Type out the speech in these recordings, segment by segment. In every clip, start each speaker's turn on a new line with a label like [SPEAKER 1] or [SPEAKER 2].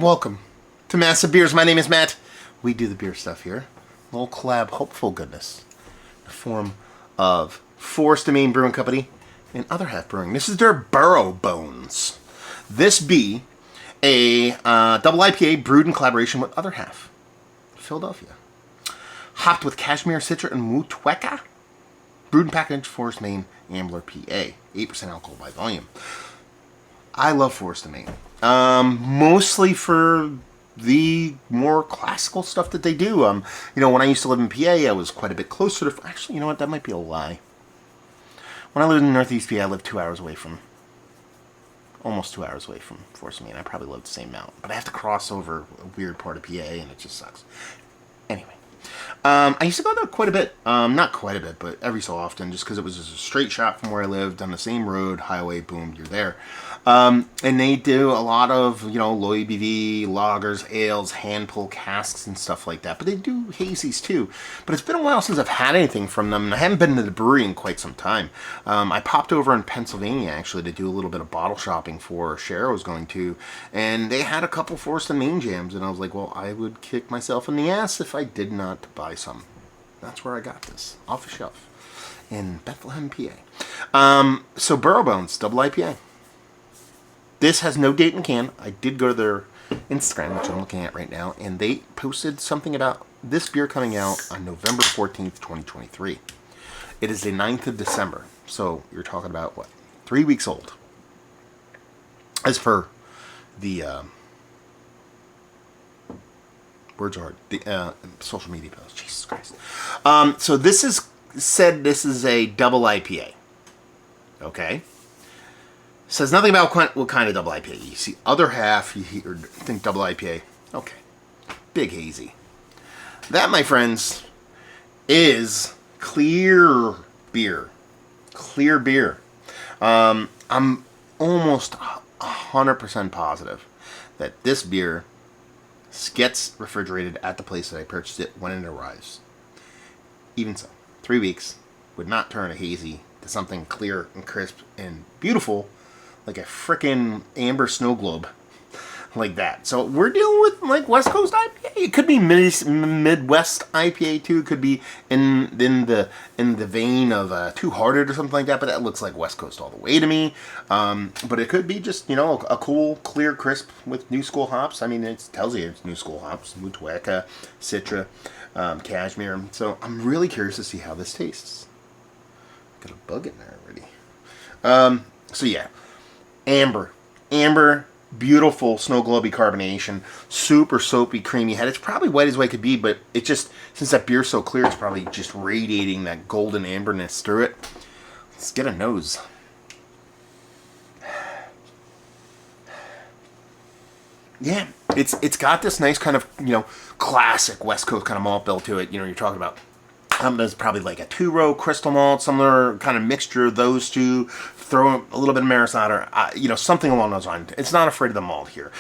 [SPEAKER 1] Welcome to Massive Beers. My name is Matt. We do the beer stuff here. A little collab, hopeful goodness. In the form of Forest and Main Brewing Company and Other Half Brewing. This is their Brough Bones. This be a double IPA brewed in collaboration with Other Half, Philadelphia. Hopped with cashmere, citra, and motueka. Brewed and packaged Forest Main, Ambler, PA. 8% alcohol by volume. I love Forest and Main. Mostly for the more classical stuff that they do. When I used to live in PA, I was quite a bit closer to... Actually, you know what? That might be a lie. When I lived in Northeast PA, I lived 2 hours away from... Almost 2 hours away from Forest and Main. I probably lived the same amount. But I have to cross over a weird part of PA, and it just sucks. Anyway. I used to go there quite a bit. Not quite a bit, but every so often, just because it was just a straight shot from where I lived on the same road, highway, boom, you're there. And they do a lot of, low ABV, lagers, ales, hand pull casks and stuff like that. But they do hazies too. But it's been a while since I've had anything from them, and I haven't been to the brewery in quite some time. I popped over in Pennsylvania, actually, to do a little bit of bottle shopping for a share I was going to, and they had a couple Forest and Main jams, and I was like, well, I would kick myself in the ass if I did not buy some. That's where I got this, off the shelf, in Bethlehem, PA. So Brough Bones, double IPA. This has no date in can. I did go to their Instagram, which I'm looking at right now, and they posted something about this beer coming out on November 14th, 2023. It is the 9th of December, so you're talking about, 3 weeks old. As per the, words are hard, the social media post. Jesus Christ. So this is this is a double IPA. Okay? Says nothing about what kind of double IPA. You see Other Half, you think double IPA. Okay. Big hazy. That, my friends, is clear beer. Clear beer. I'm almost 100% positive that this beer gets refrigerated at the place that I purchased it when it arrives. Even so, 3 weeks would not turn a hazy to something clear and crisp and beautiful like a frickin' amber snow globe like that. So we're dealing with like West Coast IPA. It could be Midwest IPA too. It could be in the vein of Two Hearted or something like that. But that looks like West Coast all the way to me. But it could be just a cool, clear, crisp with new school hops. I mean, it tells you it's new school hops: motueka, citra, cashmere. So I'm really curious to see how this tastes. Got a bug in there already. So yeah. Amber, beautiful snow globy carbonation, super soapy, creamy head. It's probably white as white could be, but it just, since that beer's so clear, it's probably just radiating that golden amberness through it. Let's get a nose. Yeah, it's got this nice kind of, classic West Coast kind of malt bill to it. You're talking about there's probably like a 2-row crystal malt, similar kind of mixture of those two. Throw a little bit of Maris Otter, something along those lines. It's not afraid of the malt here.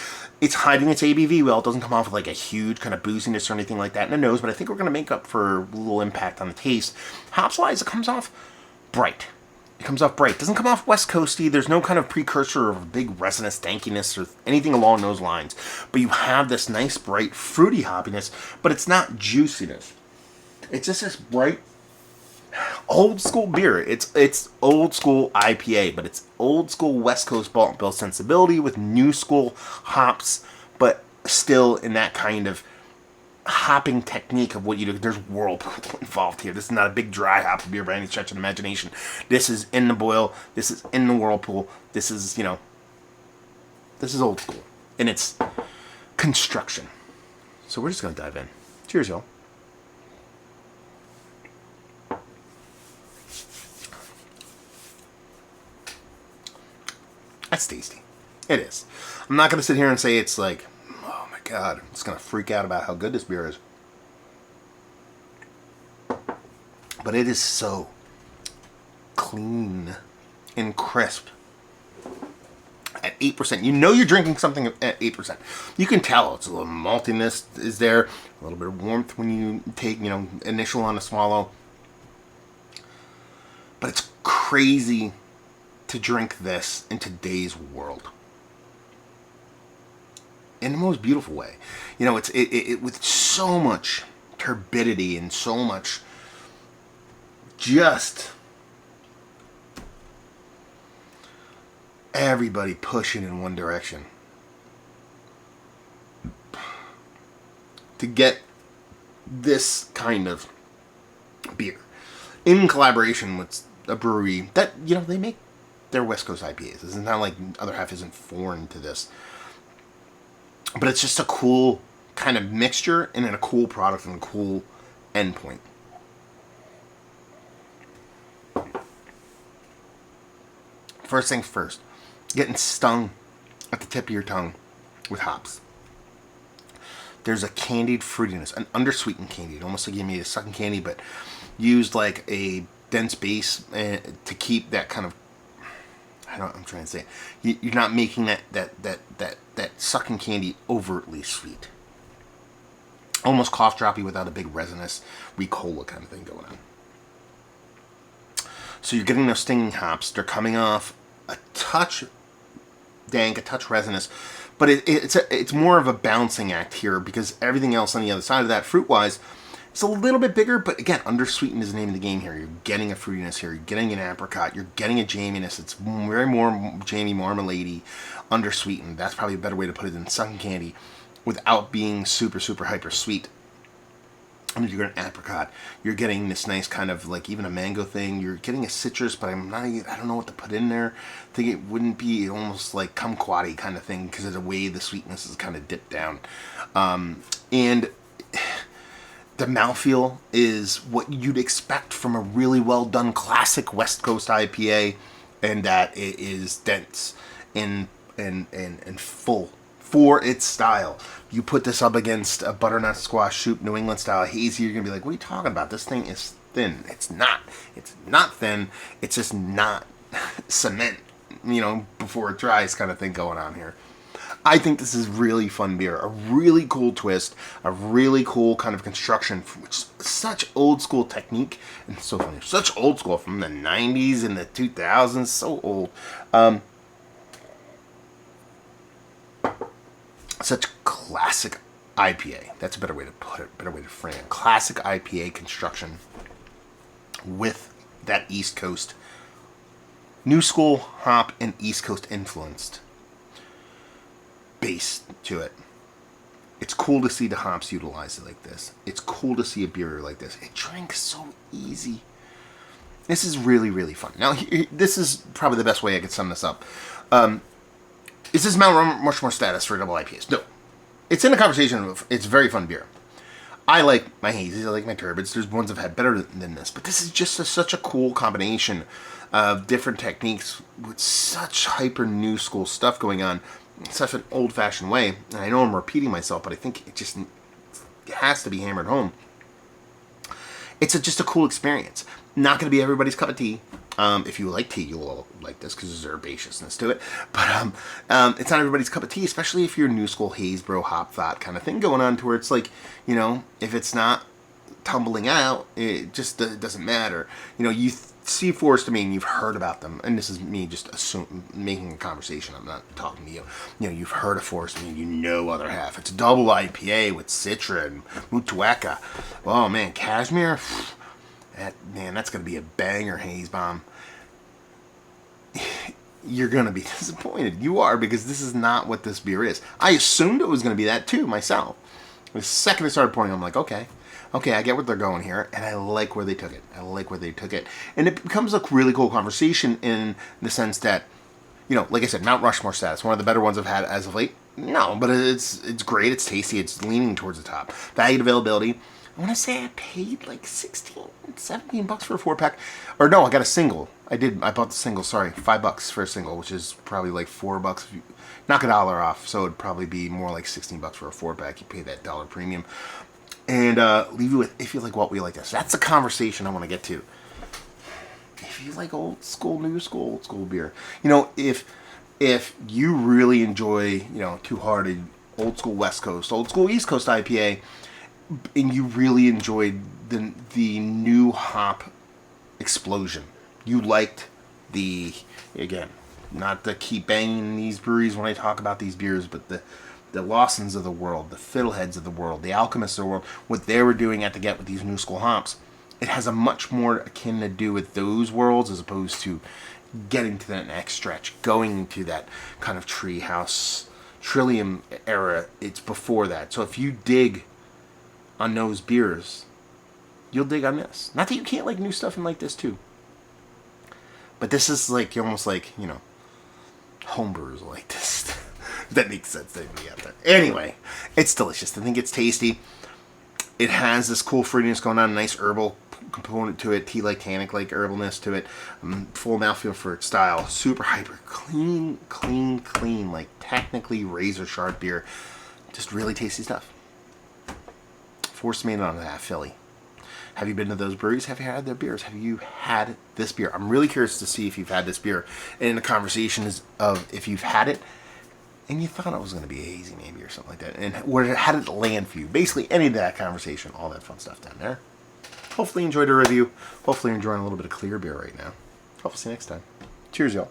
[SPEAKER 1] It's hiding its ABV well. It doesn't come off with like a huge kind of booziness or anything like that in the nose, but I think we're going to make up for a little impact on the taste. Hops-wise, it comes off bright. It doesn't come off West Coasty. There's no kind of precursor of big resinous dankiness or anything along those lines. But you have this nice, bright, fruity hoppiness, but it's not juiciness. It's just this bright, old school beer. It's old school IPA, but it's old school West Coast malt bill sensibility with new school hops, but still in that kind of hopping technique of what you do. There's whirlpool involved here. This is not a big dry hop beer by any stretch of the imagination. This is in the boil. This is in the whirlpool. This is, this is old school in its construction. So we're just going to dive in. Cheers, y'all. That's tasty. It is. I'm not going to sit here and say it's like, oh my God, I'm just going to freak out about how good this beer is. But it is so clean and crisp. At 8%. You're drinking something at 8%. You can tell it's a little maltiness is there, a little bit of warmth when you take, initial on a swallow. But it's crazy to drink this in today's world. in the most beautiful way. You know, it with so much turbidity and so much just everybody pushing in one direction to get this kind of beer in collaboration with a brewery that, you know, they make their West Coast IPAs. It's not like Other Half isn't foreign to this, but it's just a cool kind of mixture and then a cool product and a cool endpoint. First things first, getting stung at the tip of your tongue with hops. There's a candied fruitiness, an undersweetened candied, almost like you made a sucking candy, but used like a dense base to keep that kind of, I don't know what I'm trying to say. You're not making that sucking candy overtly sweet. Almost cough droppy without a big resinous Ricola kind of thing going on. So you're getting those stinging hops. They're coming off a touch dank, a touch resinous, but it's more of a balancing act here because everything else on the other side of that, fruit-wise, it's a little bit bigger, but again, undersweetened is the name of the game here. You're getting a fruitiness here. You're getting an apricot. You're getting a jaminess. It's very more jammy, marmalade-y, undersweetened. That's probably a better way to put it than sucking candy without being super, super hyper sweet. I mean, you're getting an apricot. You're getting this nice kind of like even a mango thing. You're getting a citrus, but I don't know what to put in there. I think it wouldn't be almost like kumquat-y kind of thing because of the way the sweetness is kind of dipped down. And the mouthfeel is what you'd expect from a really well done classic West Coast IPA, and that it is dense and full for its style. You put this up against a butternut squash soup New England style hazy, you're gonna be like, what are you talking about? This thing is thin. It's not thin. It's just not cement, you know, before it dries kind of thing going on here. I think this is really fun beer, a really cool twist, a really cool kind of construction, which such old school technique, and so funny, such old school from the 90s and the 2000s, so old. Such classic IPA. That's a better way to put it, better way to frame it. Classic IPA construction with that East Coast, new school hop and East Coast influenced base to it. It's cool to see the hops utilized like this. It's cool to see a beer like this. It drinks so easy. This is really, really fun. Now, this is probably the best way I could sum this up. Is this Mount Rushmore status for double IPAs? No. It's in the conversation of it's very fun beer. I like my hazies, I like my turbids. There's ones I've had better than this, but this is just such a cool combination of different techniques with such hyper new school stuff going on in such an old-fashioned way. And I know I'm repeating myself, but I think it has to be hammered home. It's just a cool experience. Not going to be everybody's cup of tea. If you like tea, you'll like this because there's herbaceousness to it. But it's not everybody's cup of tea, especially if you're new school haze, bro, hop, thought kind of thing going on to where it's like, you know, if it's not tumbling out, it just doesn't matter. You know, you see Forest Domain, you've heard about them, and this is me just making a conversation. I'm not talking to you. You know, you've heard of Forest Domain, you know Other Half. It's a double IPA with Citra and Mutueka. Oh man, Cashmere. That's going to be a banger haze bomb. You're going to be disappointed. You are, because this is not what this beer is. I assumed it was going to be that too, myself. The second I started pouring, I'm like, okay, I get what they're going here, and I like where they took it. And it becomes a really cool conversation in the sense that, you know, like I said, Mount Rushmore status, one of the better ones I've had as of late. No, but it's great, it's tasty, it's leaning towards the top. Value availability. I want to say I paid like $17 for a 4-pack. Or no, I got a single. I bought the single, sorry. $5 for a single, which is probably like $4 if you knock $1 off. So it'd probably be more like $16 for a 4-pack. You pay that dollar premium. And leave you with, if you like what we like this. That's a conversation I want to get to. If you like old school, new school, old school beer. You know, if you really enjoy, you know, Two Hearted, old school West Coast, old school East Coast IPA, and you really enjoyed the new hop explosion. You liked the, again, not to keep banging these breweries when I talk about these beers, but the Lawsons of the world, the Fiddleheads of the world, the Alchemists of the world, what they were doing at the Get with these new school hops, it has a much more akin to do with those worlds as opposed to getting to that next stretch, going to that kind of treehouse Trillium era. It's before that. So if you dig on those beers, you'll dig on this. Not that you can't like new stuff and like this too, but this is like almost like, you know, homebrewers like this. That makes sense to me out there. Anyway, it's delicious. I think it's tasty. It has this cool fruitiness going on, a nice herbal component to it, tea-like, tannic-like herbalness to it, full mouthfeel for its style, super hyper, clean, like technically razor sharp beer. Just really tasty stuff. Forced me on that, Philly. Have you been to those breweries? Have you had their beers? Have you had this beer? I'm really curious to see if you've had this beer. And the conversation is of if you've had it and you thought it was going to be a hazy maybe or something like that. And how did it land for you? Basically, any of that conversation, all that fun stuff down there. Hopefully you enjoyed the review. Hopefully you're enjoying a little bit of clear beer right now. Hopefully see you next time. Cheers, y'all.